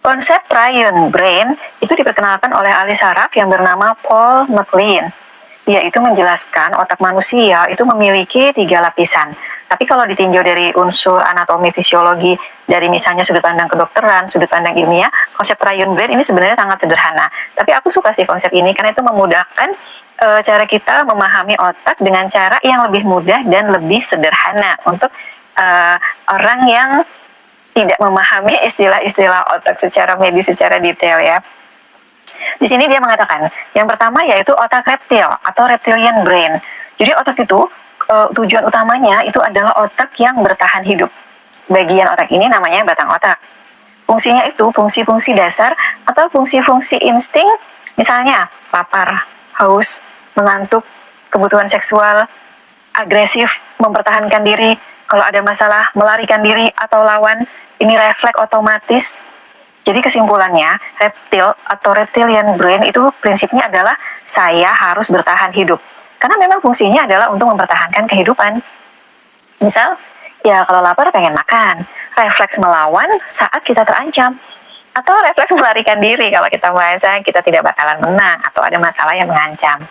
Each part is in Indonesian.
Konsep triune brain itu diperkenalkan oleh ahli saraf yang bernama Paul MacLean. Dia itu menjelaskan otak manusia itu memiliki 3 lapisan. Tapi kalau ditinjau dari unsur anatomi fisiologi, dari misalnya sudut pandang kedokteran, sudut pandang ilmiah, konsep triune brain ini sebenarnya sangat sederhana. Tapi aku suka sih konsep ini karena itu memudahkan cara kita memahami otak dengan cara yang lebih mudah dan lebih sederhana untuk orang yang tidak memahami istilah-istilah otak secara medis, secara detail ya. Di sini dia mengatakan, yang pertama yaitu otak reptil atau reptilian brain. Jadi otak itu tujuan utamanya itu adalah otak yang bertahan hidup. Bagian otak ini namanya batang otak. Fungsinya itu fungsi-fungsi dasar atau fungsi-fungsi insting, misalnya lapar, haus, mengantuk, kebutuhan seksual, agresif, mempertahankan diri, kalau ada masalah melarikan diri atau lawan, ini refleks otomatis. Jadi kesimpulannya, reptil atau reptilian brain itu prinsipnya adalah saya harus bertahan hidup. Karena memang fungsinya adalah untuk mempertahankan kehidupan. Misal, ya kalau lapar pengen makan, refleks melawan saat kita terancam. Atau refleks melarikan diri kalau kita merasa kita tidak bakalan menang atau ada masalah yang mengancam.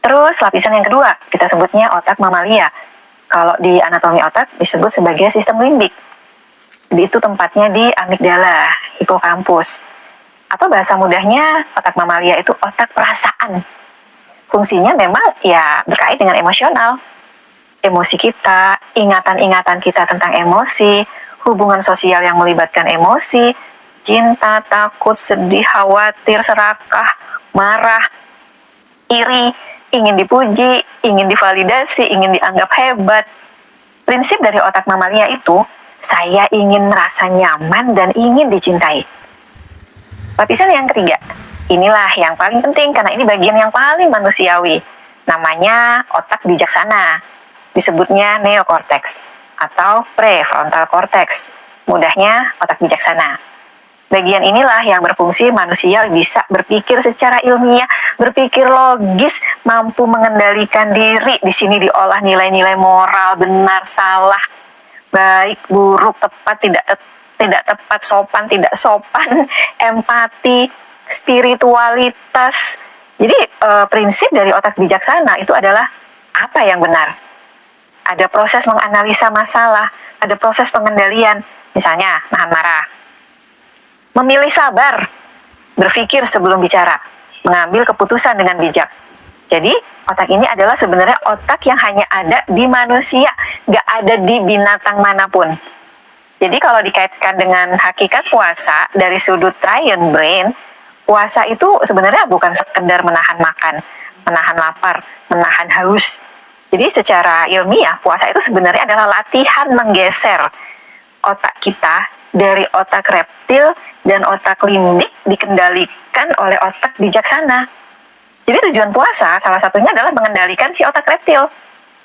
Terus lapisan yang kedua, kita sebutnya otak mamalia. Kalau di anatomi otak disebut sebagai sistem limbik. Itu tempatnya di amigdala, hipokampus. Atau bahasa mudahnya, otak mamalia itu otak perasaan. Fungsinya memang ya berkait dengan emosional. Emosi kita, ingatan-ingatan kita tentang emosi, hubungan sosial yang melibatkan emosi, cinta, takut, sedih, khawatir, serakah, marah, iri, ingin dipuji, ingin divalidasi, ingin dianggap hebat. Prinsip dari otak mamalia itu, saya ingin merasa nyaman dan ingin dicintai. Lapisan yang ketiga, inilah yang paling penting karena ini bagian yang paling manusiawi. Namanya otak bijaksana. Disebutnya neokortex atau prefrontal cortex. Mudahnya otak bijaksana. Bagian inilah yang berfungsi manusia bisa berpikir secara ilmiah, berpikir logis, mampu mengendalikan diri. Di sini diolah nilai-nilai moral, benar, salah, baik, buruk, tepat, tidak tepat, sopan, tidak sopan, empati, spiritualitas. Jadi prinsip dari otak bijaksana itu adalah apa yang benar. Ada proses menganalisa masalah, ada proses pengendalian, misalnya nahan marah. Memilih sabar, berpikir sebelum bicara, mengambil keputusan dengan bijak. Jadi, otak ini adalah sebenarnya otak yang hanya ada di manusia, nggak ada di binatang manapun. Jadi kalau dikaitkan dengan hakikat puasa dari sudut triune brain, puasa itu sebenarnya bukan sekedar menahan makan, menahan lapar, menahan haus. Jadi secara ilmiah, puasa itu sebenarnya adalah latihan menggeser otak kita dari otak reptil dan otak limbik dikendalikan oleh otak bijaksana. Jadi tujuan puasa salah satunya adalah mengendalikan si otak reptil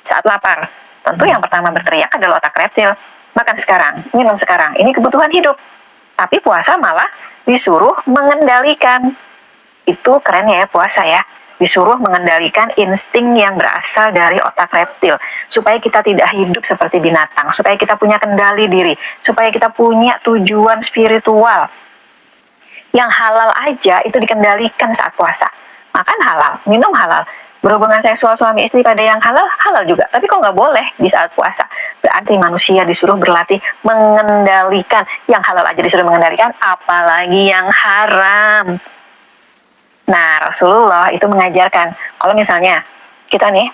saat lapar. Tentu yang pertama berteriak adalah otak reptil. Makan sekarang, minum sekarang, ini kebutuhan hidup. Tapi puasa malah disuruh mengendalikan. Itu keren ya puasa ya. Disuruh mengendalikan insting yang berasal dari otak reptil. Supaya kita tidak hidup seperti binatang. Supaya kita punya kendali diri. Supaya kita punya tujuan spiritual. Yang halal aja itu dikendalikan saat puasa. Makan halal, minum halal. Berhubungan seksual suami istri pada yang halal, halal juga. Tapi kok nggak boleh di saat puasa? Berarti manusia disuruh berlatih mengendalikan. Yang halal aja disuruh mengendalikan, apalagi yang haram. Nah, Rasulullah itu mengajarkan, kalau misalnya kita nih,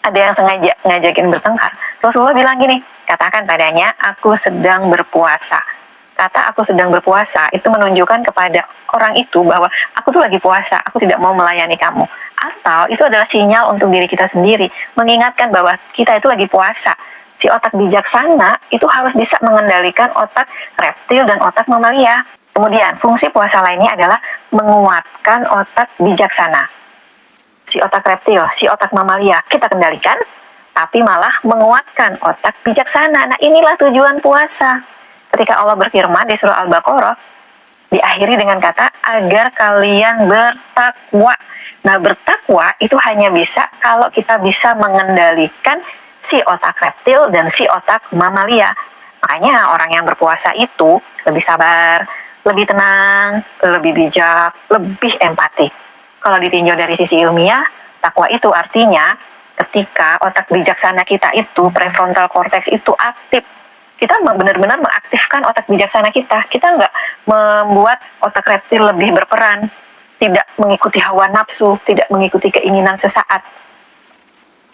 ada yang sengaja ngajakin bertengkar, Rasulullah bilang gini, katakan padanya, aku sedang berpuasa. Kata aku sedang berpuasa, itu menunjukkan kepada orang itu bahwa aku tuh lagi puasa, aku tidak mau melayani kamu. Atau itu adalah sinyal untuk diri kita sendiri, mengingatkan bahwa kita itu lagi puasa. Si otak bijaksana itu harus bisa mengendalikan otak reptil dan otak mamalia. Kemudian, fungsi puasa lainnya adalah menguatkan otak bijaksana. Si otak reptil, si otak mamalia kita kendalikan, tapi malah menguatkan otak bijaksana. Nah, inilah tujuan puasa. Ketika Allah berfirman di surah Al-Baqarah, diakhiri dengan kata, agar kalian bertakwa. Nah, bertakwa itu hanya bisa kalau kita bisa mengendalikan si otak reptil dan si otak mamalia. Makanya orang yang berpuasa itu lebih sabar, lebih tenang, lebih bijak, lebih empati. Kalau ditinjau dari sisi ilmiah, takwa itu artinya ketika otak bijaksana kita itu, prefrontal cortex itu aktif, kita benar-benar mengaktifkan otak bijaksana kita. Kita nggak membuat otak reptil lebih berperan, tidak mengikuti hawa nafsu, tidak mengikuti keinginan sesaat.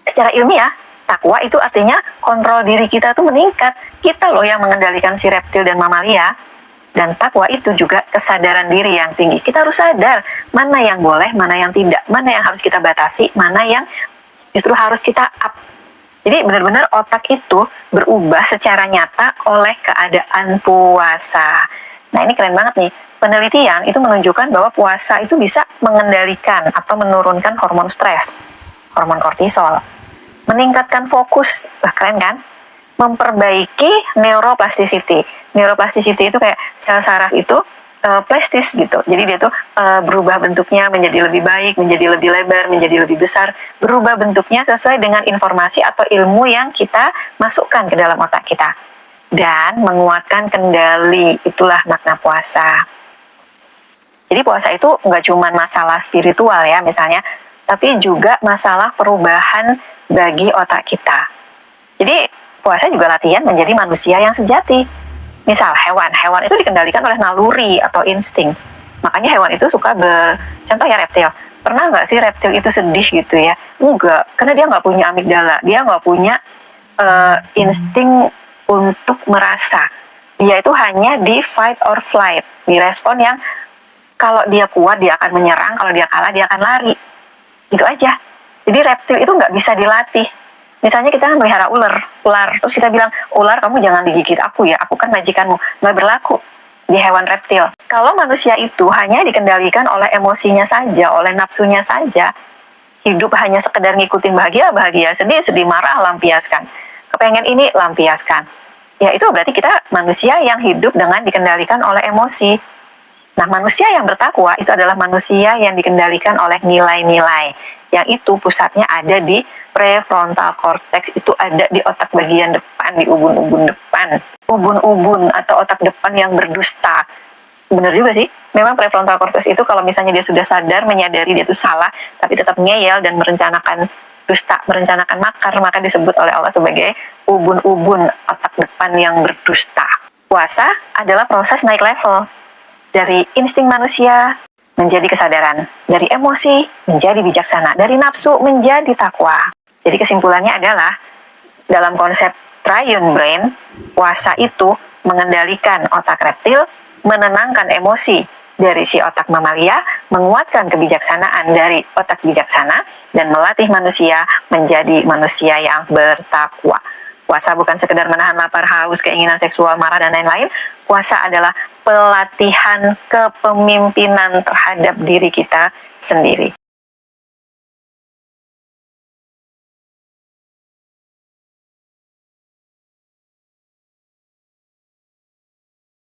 Secara ilmiah, takwa itu artinya kontrol diri kita tuh meningkat. Kita loh yang mengendalikan si reptil dan mamalia. Dan takwa itu juga kesadaran diri yang tinggi. Kita harus sadar mana yang boleh, mana yang tidak, mana yang harus kita batasi, mana yang justru harus kita up. Jadi benar-benar otak itu berubah secara nyata oleh keadaan puasa. Nah ini keren banget nih. Penelitian itu menunjukkan bahwa puasa itu bisa mengendalikan atau menurunkan hormon stres, hormon kortisol, meningkatkan fokus, keren kan? Memperbaiki neuroplasticity. Neuroplasticity itu kayak sel saraf itu plastis gitu. Jadi dia tuh berubah bentuknya menjadi lebih baik, menjadi lebih lebar, menjadi lebih besar. Berubah bentuknya sesuai dengan informasi atau ilmu yang kita masukkan ke dalam otak kita. Dan menguatkan kendali, itulah makna puasa. Jadi puasa itu nggak cuma masalah spiritual ya misalnya, tapi juga masalah perubahan bagi otak kita. Jadi puasa juga latihan menjadi manusia yang sejati. Misal hewan itu dikendalikan oleh naluri atau insting. Makanya hewan itu suka contoh ya reptil. Pernah nggak sih reptil itu sedih gitu ya? Enggak, karena dia nggak punya amigdala, dia nggak punya insting untuk merasa. Dia itu hanya di fight or flight, di respon yang kalau dia kuat dia akan menyerang, kalau dia kalah dia akan lari. Gitu aja. Jadi reptil itu nggak bisa dilatih. Misalnya kita melihara ular, terus kita bilang, ular kamu jangan digigit aku ya, aku kan majikanmu. Nggak berlaku di hewan reptil. Kalau manusia itu hanya dikendalikan oleh emosinya saja, oleh nafsunya saja, hidup hanya sekedar ngikutin bahagia, sedih, marah, lampiaskan. Kepengen ini, lampiaskan. Ya itu berarti kita manusia yang hidup dengan dikendalikan oleh emosi. Nah manusia yang bertakwa itu adalah manusia yang dikendalikan oleh nilai-nilai. Yang itu pusatnya ada di prefrontal cortex, itu ada di otak bagian depan, di ubun-ubun depan. Ubun-ubun atau otak depan yang berdusta. Bener juga sih, memang prefrontal cortex itu kalau misalnya dia sudah sadar, menyadari dia itu salah, tapi tetap ngeyel dan merencanakan dusta, merencanakan makar, maka disebut oleh Allah sebagai ubun-ubun otak depan yang berdusta. Puasa adalah proses naik level dari insting manusia menjadi kesadaran, dari emosi menjadi bijaksana, dari nafsu menjadi takwa. Jadi kesimpulannya adalah dalam konsep triune brain, puasa itu mengendalikan otak reptil, menenangkan emosi dari si otak mamalia, menguatkan kebijaksanaan dari otak bijaksana, dan melatih manusia menjadi manusia yang bertakwa. Puasa bukan sekedar menahan lapar, haus, keinginan seksual, marah, dan lain-lain. Puasa adalah pelatihan kepemimpinan terhadap diri kita sendiri.